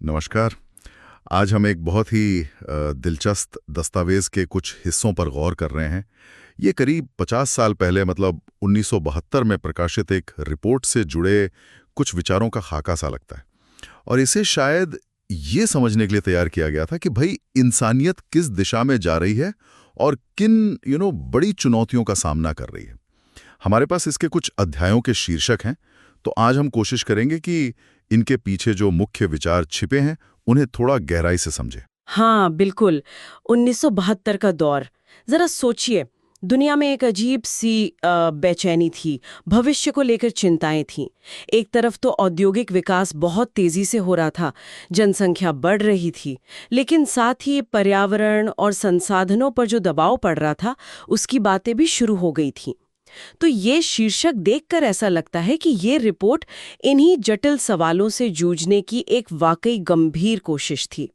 नमस्कार। आज हम एक बहुत ही दिलचस्प दस्तावेज के कुछ हिस्सों पर गौर कर रहे हैं। ये करीब 50 साल पहले मतलब 1972 में प्रकाशित एक रिपोर्ट से जुड़े कुछ विचारों का खाका सा लगता है। और इसे शायद ये समझने के लिए तैयार किया गया था कि भाई इंसानियत किस दिशा में जा रही है और किन बड़ी चुनौतियों का सामना कर रही है। हमारे पास इसके कुछ अध्यायों के शीर्षक हैं, तो आज हम कोशिश करेंगे कि इनके पीछे जो मुख्य विचार छिपे हैं उन्हें थोड़ा गहराई से समझें। हाँ, बिल्कुल। 1972 का दौर। जरा सोचिए, दुनिया में एक अजीब सी बेचैनी थी, भविष्य को लेकर चिंताएं थीं। एक तरफ तो औद्योगिक विकास बहुत तेजी से हो रहा था, जनसंख्या बढ़ रही थी, लेकिन साथ ही पर्यावरण और संसाधनों पर जो दबाव पड़ रहा था, उसकी बातें भी शुरू हो गई थीं। तो ये शीर्षक देखकर ऐसा लगता है कि ये रिपोर्ट इन्हीं जटिल सवालों से जूझने की एक वाकई गंभीर कोशिश थी।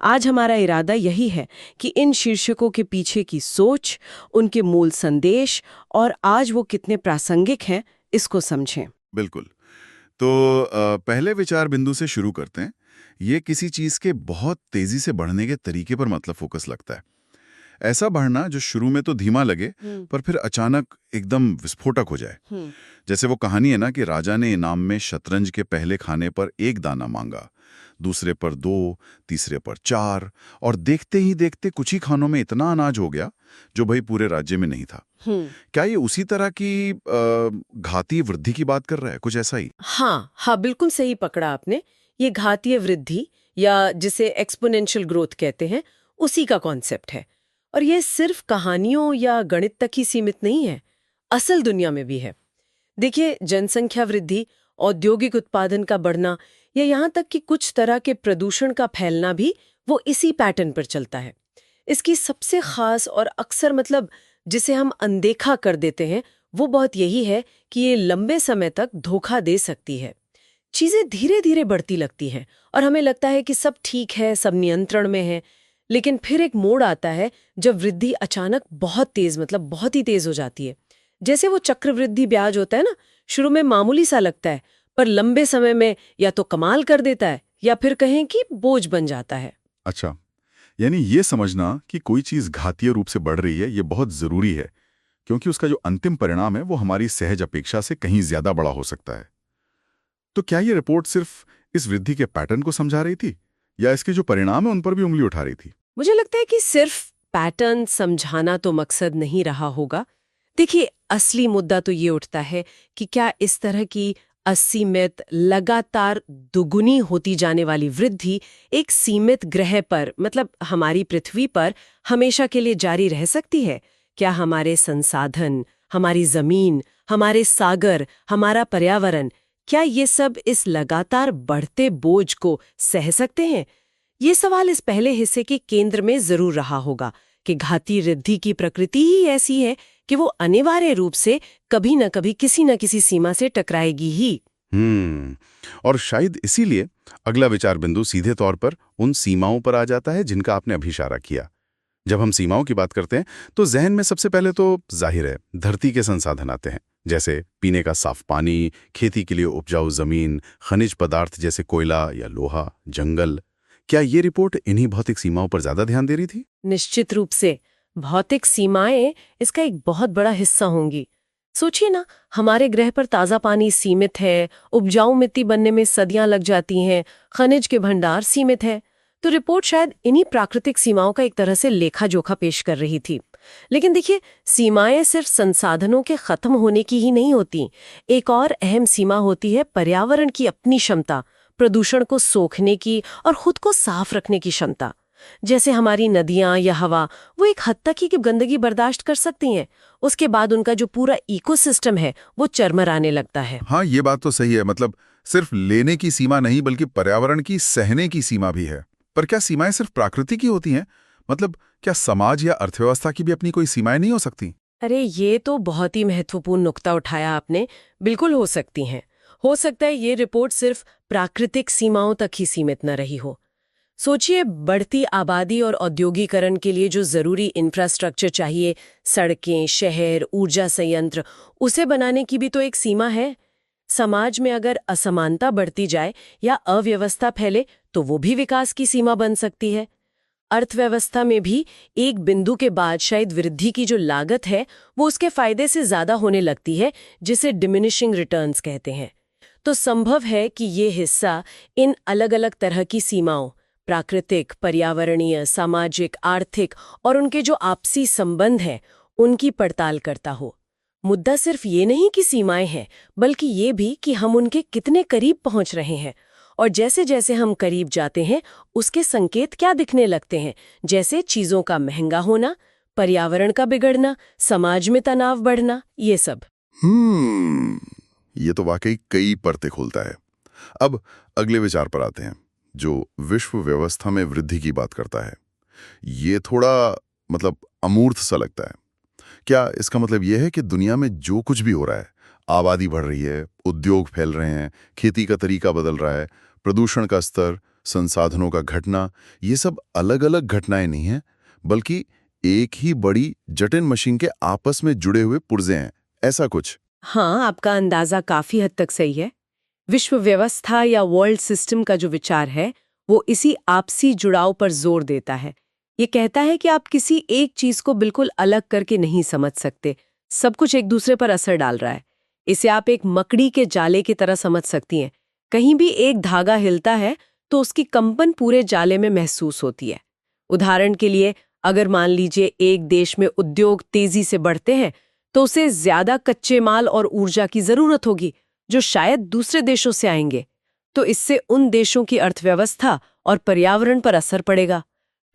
आज हमारा इरादा यही है कि इन शीर्षकों के पीछे की सोच, उनके मूल संदेश और आज वो कितने प्रासंगिक हैं, इसको समझें। बिल्कुल। तो पहले विचार बिंदु से शुरू करते हैं। ये किसी चीज के बहुत तेजी से बढ़ने के तरीके पर मतलब फोकस लगता है। ऐसा बढ़ना जो शुरू में तो धीमा लगे पर फिर अचानक एकदम विस्फोटक हो जाए। जैसे वो कहानी है ना कि राजा ने इनाम में शतरंज के पहले खाने पर 1 दाना मांगा, दूसरे पर 2, तीसरे पर 4 और देखते ही देखते कुछ ही खानों में इतना अनाज हो गया जो भाई पूरे राज्य में नहीं था। क्या ये उसी तरह की घातीय वृद्धि की बात कर रहा है, कुछ ऐसा ही? हाँ हाँ, बिल्कुल सही पकड़ा आपने। ये घातीय वृद्धि या जिसे एक्सपोनेंशियल ग्रोथ कहते हैं, उसी का कॉन्सेप्ट है। और ये सिर्फ कहानियों या गणित तक ही सीमित नहीं है, असल दुनिया में भी है। देखिए, जनसंख्या वृद्धि, औद्योगिक उत्पादन का बढ़ना या यहाँ तक कि कुछ तरह के प्रदूषण का फैलना भी वो इसी पैटर्न पर चलता है। इसकी सबसे खास और अक्सर जिसे हम अनदेखा कर देते हैं, वो बहुत यही है कि ये लंबे समय तक धोखा दे सकती है। चीजें धीरे धीरे बढ़ती लगती हैं और हमें लगता है कि सब ठीक है, सब नियंत्रण में है। लेकिन फिर एक मोड़ आता है जब वृद्धि अचानक बहुत तेज, बहुत ही तेज हो जाती है। जैसे वो चक्रवृद्धि ब्याज होता है ना, शुरू में मामूली सा लगता है, पर लंबे समय में या तो कमाल कर देता है या फिर कहें कि बोझ बन जाता है। अच्छा, यानी ये समझना कि कोई चीज घातीय रूप से बढ़ रही है ये बहुत जरूरी है, क्योंकि उसका जो अंतिम परिणाम है वो हमारी सहज अपेक्षा से कहीं ज्यादा बड़ा हो सकता है। तो क्या ये रिपोर्ट सिर्फ इस वृद्धि के पैटर्न को समझा रही थी या इसके जो परिणाम है उन पर भी उंगली उठा रही थी? मुझे लगता है कि सिर्फ पैटर्न समझाना तो मकसद नहीं रहा होगा। देखिए, असली मुद्दा तो ये उठता है कि क्या इस तरह की असीमित, लगातार दुगुनी होती जाने वाली वृद्धि एक सीमित ग्रह पर, हमारी पृथ्वी पर हमेशा के लिए जारी रह सकती है? क्या हमारे संसाधन, हमारी जमीन, हमारे सागर, हमारा पर्यावरण, क्या ये सब इस लगातार बढ़ते बोझ को सह सकते हैं? ये सवाल इस पहले हिस्से के केंद्र में जरूर रहा होगा कि घाती वृद्धि की प्रकृति ही ऐसी है कि वो अनिवार्य रूप से कभी न कभी किसी न किसी सीमा से टकराएगी ही। और शायद इसीलिए अगला विचार बिंदु सीधे तौर पर उन सीमाओं पर आ जाता है जिनका आपने अभी इशारा किया। जब हम सीमाओं की बात करते हैं तो जहन में सबसे पहले तो जाहिर है धरती के संसाधन आते हैं, जैसे पीने का साफ पानी, खेती के लिए उपजाऊ जमीन, खनिज पदार्थ जैसे कोयला या लोहा, जंगल। क्या ये रिपोर्ट इन्हीं भौतिक सीमाओं पर ज्यादा ध्यान दे रही थी? निश्चित रूप से भौतिक सीमाएं इसका एक बहुत बड़ा हिस्सा होंगी। सोचिए ना, हमारे ग्रह पर ताज़ा पानी सीमित है, उपजाऊ मिट्टी बनने में सदियां लग जाती हैं, खनिज के भंडार सीमित है। तो रिपोर्ट शायद इन्हीं प्राकृतिक सीमाओं का एक तरह से लेखा जोखा पेश कर रही थी। लेकिन देखिए, सीमाएं सिर्फ संसाधनों के खत्म होने की ही नहीं होती। एक और अहम सीमा होती है पर्यावरण की अपनी क्षमता, प्रदूषण को सोखने की और खुद को साफ रखने की क्षमता। जैसे हमारी नदियां या हवा, वो एक हद तक ही कि गंदगी बर्दाश्त कर सकती हैं, उसके बाद उनका जो पूरा इकोसिस्टम है वो चरमराने लगता है। हाँ, ये बात तो सही है। मतलब सिर्फ लेने की सीमा नहीं बल्कि पर्यावरण की सहने की सीमा भी है। पर क्या सीमाएं सिर्फ प्राकृतिक ही होती हैं? मतलब क्या समाज या अर्थव्यवस्था की भी अपनी कोई सीमाएं नहीं हो सकती? अरे, ये तो बहुत ही महत्वपूर्ण नुक्ता उठाया आपने। बिल्कुल हो सकती हैं। हो सकता है ये रिपोर्ट सिर्फ प्राकृतिक सीमाओं तक ही सीमित न रही हो। सोचिए, बढ़ती आबादी और औद्योगीकरण के लिए जो जरूरी इंफ्रास्ट्रक्चर चाहिए, सड़कें, शहर, ऊर्जा संयंत्र, उसे बनाने की भी तो एक सीमा है। समाज में अगर असमानता बढ़ती जाए या अव्यवस्था फैले तो वो भी विकास की सीमा बन सकती है। अर्थव्यवस्था में भी एक बिंदु के बाद शायद वृद्धि की जो लागत है वो उसके फायदे से ज्यादा होने लगती है, जिसे डिमिनिशिंग रिटर्न्स कहते हैं। तो संभव है कि ये हिस्सा इन अलग अलग तरह की सीमाओं, प्राकृतिक, पर्यावरणीय, सामाजिक, आर्थिक और उनके जो आपसी संबंध हैं, उनकी पड़ताल करता हो। मुद्दा सिर्फ ये नहीं कि सीमाएं हैं, बल्कि ये भी कि हम उनके कितने करीब पहुंच रहे हैं। और जैसे जैसे हम करीब जाते हैं, उसके संकेत क्या दिखने लगते हैं, जैसे चीजों का महंगा होना, पर्यावरण का बिगड़ना, समाज में तनाव बढ़ना, ये सब। ये तो वाकई कई परतें खोलता है। अब अगले विचार पर आते हैं, जो विश्व व्यवस्था में वृद्धि की बात करता है। ये थोड़ा अमूर्त सा लगता है। क्या इसका मतलब यह है कि दुनिया में जो कुछ भी हो रहा है, आबादी बढ़ रही है, उद्योग फैल रहे हैं, खेती का तरीका बदल रहा है, प्रदूषण का स्तर, संसाधनों का घटना, ये सब अलग अलग घटनाएं नहीं हैं, बल्कि एक ही बड़ी जटिल मशीन के आपस में जुड़े हुए पुर्जे हैं, ऐसा कुछ? हाँ, आपका अंदाजा काफी हद तक सही है। विश्व व्यवस्था या वर्ल्ड सिस्टम का जो विचार है, वो इसी आपसी जुड़ाव पर जोर देता है। ये कहता है कि आप किसी एक चीज को बिल्कुल अलग करके नहीं समझ सकते, सब कुछ एक दूसरे पर असर डाल रहा है। इसे आप एक मकड़ी के जाले की तरह समझ सकती हैं। कहीं भी एक धागा हिलता है तो उसकी कंपन पूरे जाले में महसूस होती है। उदाहरण के लिए, अगर मान लीजिए एक देश में उद्योग तेजी से बढ़ते हैं तो उसे ज्यादा कच्चे माल और ऊर्जा की जरूरत होगी, जो शायद दूसरे देशों से आएंगे। तो इससे उन देशों की अर्थव्यवस्था और पर्यावरण पर असर पड़ेगा।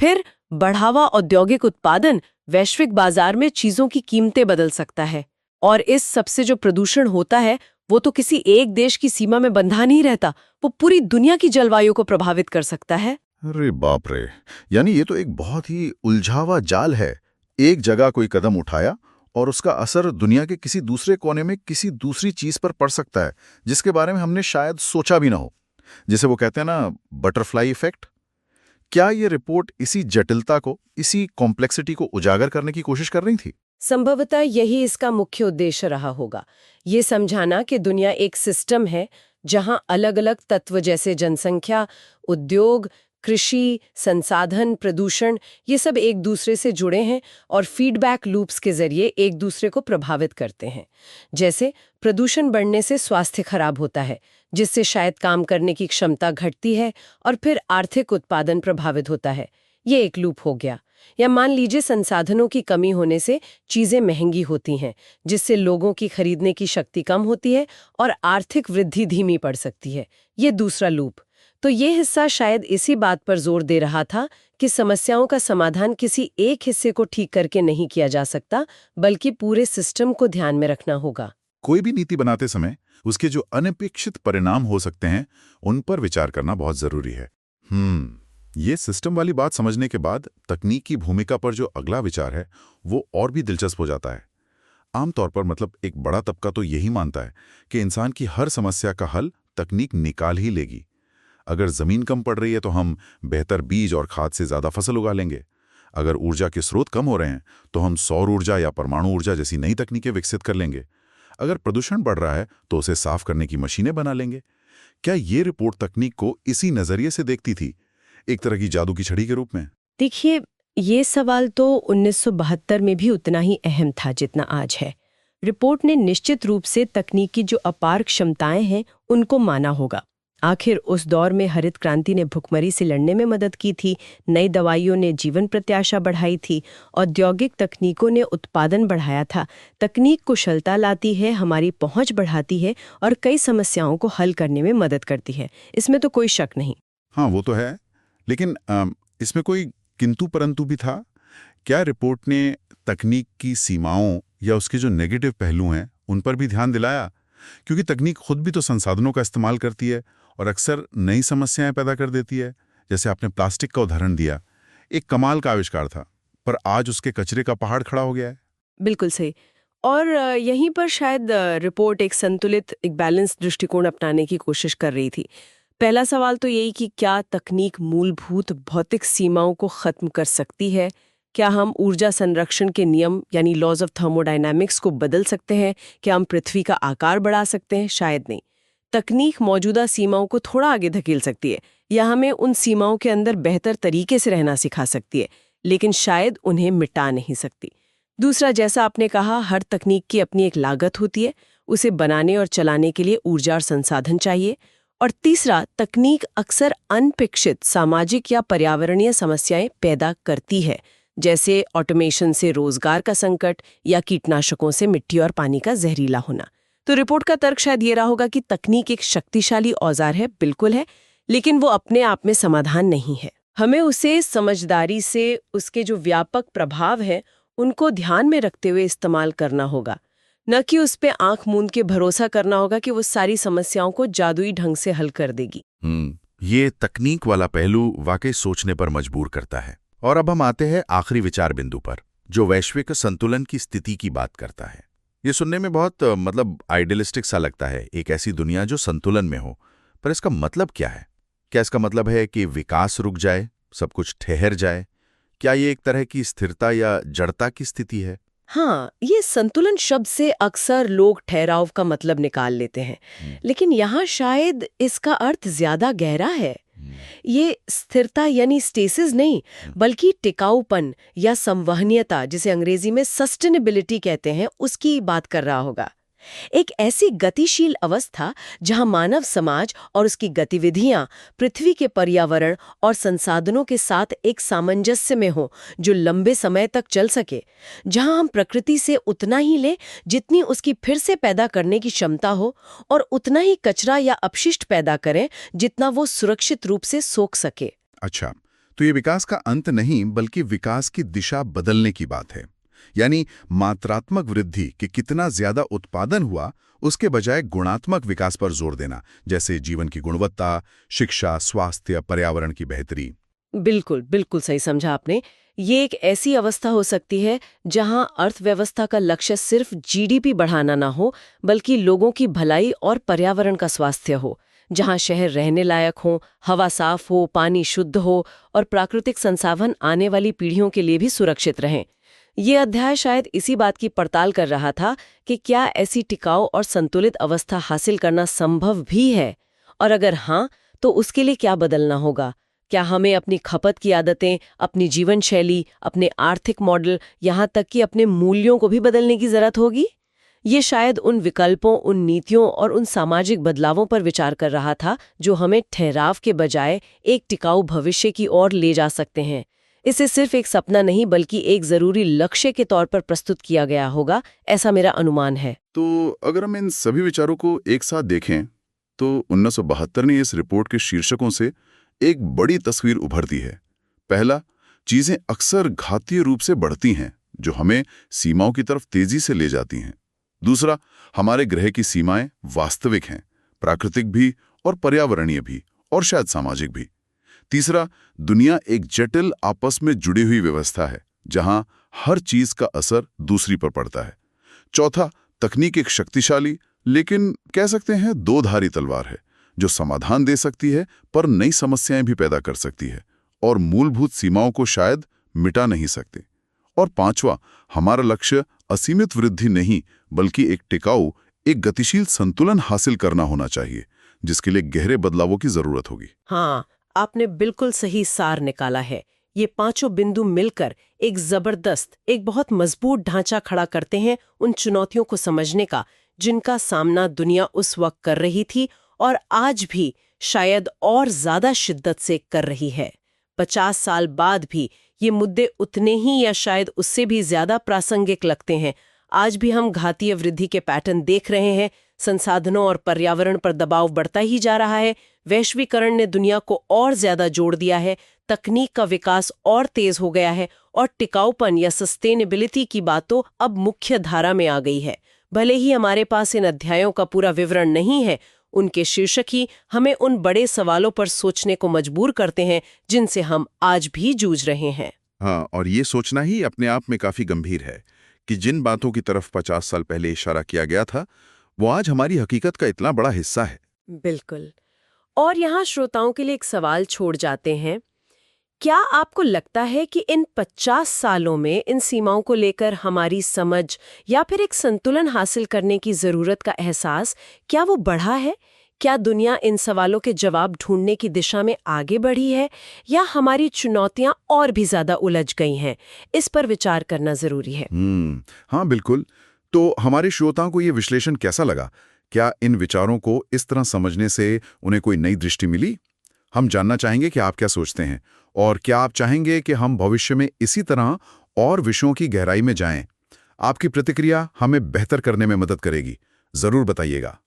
फिर बढ़ावा औद्योगिक उत्पादन वैश्विक बाजार में चीजों की कीमतें बदल सकता है। और इस सबसे जो प्रदूषण होता है, वो तो किसी एक देश की सीमा में बंधा नहीं रहता, वो पूरी दुनिया की जलवायु को प्रभावित कर सकता है। अरे बाप रे! यानी ये तो एक बहुत ही उलझावा जाल है। एक जगह कोई कदम उठाया और उसका असर दुनिया के किसी दूसरे कोने में किसी दूसरी चीज पर पड़ सकता है, जिसके बारे में हमने शायद सोचा भी ना हो। जिसे वो कहते हैं ना, बटरफ्लाई इफेक्ट। क्या ये रिपोर्ट इसी जटिलता को, इसी कॉम्प्लेक्सिटी को उजागर करने की कोशिश कर रही थी? संभवतः यही इसका मुख्य उद्देश्य रहा होगा, ये समझाना कि दुनिया एक सिस्टम है जहां अलग-अलग तत्व जैसे जनसंख्या, उद्योग, कृषि, संसाधन, प्रदूषण, ये सब एक दूसरे से जुड़े हैं और फीडबैक लूप्स के जरिए एक दूसरे को प्रभावित करते हैं। जैसे प्रदूषण बढ़ने से स्वास्थ्य खराब होता है, जिससे शायद काम करने की क्षमता घटती है और फिर आर्थिक उत्पादन प्रभावित होता है। ये एक लूप हो गया। या मान लीजिए संसाधनों की कमी होने से चीजें महंगी होती हैं, जिससे लोगों की खरीदने की शक्ति कम होती है और आर्थिक वृद्धि धीमी पड़ सकती है। ये दूसरा लूप। तो ये हिस्सा शायद इसी बात पर जोर दे रहा था कि समस्याओं का समाधान किसी एक हिस्से को ठीक करके नहीं किया जा सकता, बल्कि पूरे सिस्टम को ध्यान में रखना होगा। कोई भी नीति बनाते समय उसके जो अनपेक्षित परिणाम हो सकते हैं, उन पर विचार करना बहुत जरूरी है। ये सिस्टम वाली बात समझने के बाद तकनीक की भूमिका पर जो अगला विचार है, वो और भी दिलचस्प हो जाता है। आमतौर पर एक बड़ा तबका तो यही मानता है कि इंसान की हर समस्या का हल तकनीक निकाल ही लेगी। अगर जमीन कम पड़ रही है तो हम बेहतर बीज और खाद से ज्यादा फसल उगा लेंगे। अगर ऊर्जा के स्रोत कम हो रहे हैं तो हम सौर ऊर्जा या परमाणु ऊर्जा जैसी नई तकनीकें विकसित कर लेंगे। अगर प्रदूषण बढ़ रहा है तो उसे साफ करने की मशीनें बना लेंगे। क्या ये रिपोर्ट तकनीक को इसी नजरिए से देखती थी, एक तरह की जादू की छड़ी के रूप में? देखिए, ये सवाल तो 1972 में भी उतना ही अहम था जितना आज है। रिपोर्ट ने निश्चित रूप से तकनीक की जो अपार क्षमताएं हैं, उनको माना होगा। आखिर उस दौर में हरित क्रांति ने भुखमरी से लड़ने में मदद की थी, नई दवाइयों ने जीवन प्रत्याशा बढ़ाई थी, औद्योगिक तकनीकों ने उत्पादन बढ़ाया था। तकनीक कुशलता लाती है, हमारी पहुंच बढ़ाती है और कई समस्याओं को हल करने में मदद करती है। इसमें तो कोई शक नहीं। हाँ, वो तो है, लेकिन इसमें कोई किंतु परंतु भी था। क्या रिपोर्ट ने तकनीक की सीमाओं या उसके जो नेगेटिव पहलू हैं, उन पर भी ध्यान दिलाया? क्योंकि तकनीक खुद भी तो संसाधनों का इस्तेमाल करती है और अक्सर नई समस्याएं पैदा कर देती है। जैसे आपने प्लास्टिक का उदाहरण दिया, एक कमाल का आविष्कार था, पर आज उसके कचरे का पहाड़ खड़ा हो गया है। बिल्कुल सही। और यहीं पर शायद रिपोर्ट एक संतुलित, एक बैलेंस दृष्टिकोण अपनाने की कोशिश कर रही थी। पहला सवाल तो यही कि क्या तकनीक मूलभूत भौतिक सीमाओं को खत्म कर सकती है, क्या हम ऊर्जा संरक्षण के नियम यानी लॉज ऑफ थर्मोडायनामिक्स को बदल सकते हैं? क्या हम पृथ्वी का आकार बढ़ा सकते हैं? शायद नहीं। तकनीक मौजूदा सीमाओं को थोड़ा आगे धकेल सकती है या हमें उन सीमाओं के अंदर बेहतर तरीके से रहना सिखा सकती है, लेकिन शायद उन्हें मिटा नहीं सकती। दूसरा, जैसा आपने कहा, हर तकनीक की अपनी एक लागत होती है, उसे बनाने और चलाने के लिए ऊर्जा और संसाधन चाहिए। और तीसरा, तकनीक अक्सर अनपेक्षित सामाजिक या पर्यावरणीय समस्याएं पैदा करती है, जैसे ऑटोमेशन से रोजगार का संकट या कीटनाशकों से मिट्टी और पानी का जहरीला होना। तो रिपोर्ट का तर्क शायद ये रहा होगा कि तकनीक एक शक्तिशाली औजार है, बिल्कुल है, लेकिन वो अपने आप में समाधान नहीं है। हमें उसे समझदारी से उसके जो व्यापक प्रभाव है उनको ध्यान में रखते हुए इस्तेमाल करना होगा, न कि उस पे आंख मूंद के भरोसा करना होगा कि वो सारी समस्याओं को जादुई ढंग से हल कर देगी। ये तकनीक वाला पहलू वाकई सोचने पर मजबूर करता है। और अब हम आते हैं आखिरी विचार बिंदु पर, जो वैश्विक संतुलन की स्थिति की बात करता है। ये सुनने में बहुत आइडियलिस्टिक सा लगता है, एक ऐसी दुनिया जो संतुलन में हो। पर इसका मतलब क्या है? क्या इसका मतलब है कि विकास रुक जाए, सब कुछ ठहर जाए? क्या ये एक तरह की स्थिरता या जड़ता की स्थिति है? हाँ, ये संतुलन शब्द से अक्सर लोग ठहराव का मतलब निकाल लेते हैं, लेकिन यहाँ शायद इसका अर्थ ज्यादा गहरा है। ये स्थिरता यानी स्टेसिस नहीं, बल्कि टिकाऊपन या संवहनीयता, जिसे अंग्रेजी में सस्टेनेबिलिटी कहते हैं, उसकी बात कर रहा होगा। एक ऐसी गतिशील अवस्था जहां मानव समाज और उसकी गतिविधियां पृथ्वी के पर्यावरण और संसाधनों के साथ एक सामंजस्य में हो, जो लंबे समय तक चल सके, जहां हम प्रकृति से उतना ही लें जितनी उसकी फिर से पैदा करने की क्षमता हो, और उतना ही कचरा या अपशिष्ट पैदा करें जितना वो सुरक्षित रूप से सोख सके। अच्छा, तो ये विकास का अंत नहीं, बल्कि विकास की दिशा बदलने की बात है। यानी मात्रात्मक वृद्धि कि कितना ज्यादा उत्पादन हुआ, उसके बजाय गुणात्मक विकास पर जोर देना, जैसे जीवन की गुणवत्ता, शिक्षा, स्वास्थ्य, पर्यावरण की बेहतरी। बिल्कुल बिल्कुल सही समझा आपने। ये एक ऐसी अवस्था हो सकती है जहां अर्थव्यवस्था का लक्ष्य सिर्फ जीडीपी बढ़ाना ना हो, बल्कि लोगों की भलाई और पर्यावरण का स्वास्थ्य हो, जहां शहर रहने लायक हो, हवा साफ हो, पानी शुद्ध हो और प्राकृतिक संसाधन आने वाली पीढ़ियों के लिए भी सुरक्षित रहें। ये अध्याय शायद इसी बात की पड़ताल कर रहा था कि क्या ऐसी टिकाऊ और संतुलित अवस्था हासिल करना संभव भी है, और अगर हाँ, तो उसके लिए क्या बदलना होगा। क्या हमें अपनी खपत की आदतें, अपनी जीवन शैली, अपने आर्थिक मॉडल, यहाँ तक कि अपने मूल्यों को भी बदलने की जरूरत होगी? ये शायद उन विकल्पों, उन नीतियों और उन सामाजिक बदलावों पर विचार कर रहा था जो हमें ठहराव के बजाय एक टिकाऊ भविष्य की ओर ले जा सकते हैं। इसे सिर्फ एक सपना नहीं, बल्कि एक जरूरी लक्ष्य के तौर पर प्रस्तुत किया गया होगा, ऐसा मेरा अनुमान है। तो अगर हम इन सभी विचारों को एक साथ देखें, तो 1972 ने इस रिपोर्ट के शीर्षकों से एक बड़ी तस्वीर उभरती है। पहला, चीजें अक्सर घातीय रूप से बढ़ती हैं, जो हमें सीमाओं की तरफ तेजी से ले जाती हैं। दूसरा, हमारे ग्रह की सीमाएं वास्तविक हैं, प्राकृतिक भी और पर्यावरणीय भी, और शायद सामाजिक भी। तीसरा, दुनिया एक जटिल आपस में जुड़ी हुई व्यवस्था है, जहां हर चीज का असर दूसरी पर पड़ता है। चौथा, तकनीक एक शक्तिशाली, लेकिन कह सकते हैं दो-धारी तलवार है, जो समाधान दे सकती है पर नई समस्याएं भी पैदा कर सकती है, और मूलभूत सीमाओं को शायद मिटा नहीं सकते। और पांचवा, हमारा लक्ष्य असीमित वृद्धि नहीं, बल्कि एक टिकाऊ, एक गतिशील संतुलन हासिल करना होना चाहिए, जिसके लिए गहरे बदलावों की जरूरत होगी। हाँ, आपने बिल्कुल सही सार निकाला है। ये पांचों बिंदु मिलकर एक जबरदस्त, एक बहुत मजबूत ढांचा खड़ा करते हैं उन चुनौतियों को समझने का, जिनका सामना दुनिया उस वक्त कर रही थी और आज भी शायद और ज्यादा शिद्दत से कर रही है। 50 साल बाद भी ये मुद्दे उतने ही या शायद उससे भी ज्यादा प्रासंगिक लगते हैं। आज भी हम घातीय वृद्धि के पैटर्न देख रहे हैं, संसाधनों और पर्यावरण पर दबाव बढ़ता ही जा रहा है, वैश्वीकरण ने दुनिया को और ज्यादा जोड़ दिया है, तकनीक का विकास और तेज हो गया है, और टिकाऊपन या सस्टेनेबिलिटी की बात तो अब मुख्य धारा में आ गई है। भले ही हमारे पास इन अध्यायों का पूरा विवरण नहीं है, उनके शीर्षक ही हमें उन बड़े सवालों पर सोचने को मजबूर करते हैं जिनसे हम आज भी जूझ रहे हैं। हाँ, और ये सोचना ही अपने आप में काफी गंभीर है कि जिन बातों की तरफ 50 साल पहले इशारा किया गया था, वो आज हमारी हकीकत का इतना बड़ा हिस्सा है। बिल्कुल। और यहाँ श्रोताओं के लिए एक सवाल छोड़ जाते हैं, क्या आपको लगता है कि इन 50 सालों में इन सीमाओं को लेकर हमारी समझ या फिर एक संतुलन हासिल करने की जरूरत का एहसास क्या वो बढ़ा है? क्या दुनिया इन सवालों के जवाब ढूंढने की दिशा में आगे बढ़ी है या हमारी चुनौतियां और भी ज्यादा उलझ गई हैं? इस पर विचार करना जरूरी है। हाँ बिल्कुल। तो हमारे श्रोताओं को ये विश्लेषण कैसा लगा? क्या इन विचारों को इस तरह समझने से उन्हें कोई नई दृष्टि मिली? हम जानना चाहेंगे कि आप क्या सोचते हैं, और क्या आप चाहेंगे कि हम भविष्य में इसी तरह और विषयों की गहराई में जाएं? आपकी प्रतिक्रिया हमें बेहतर करने में मदद करेगी। जरूर बताइएगा।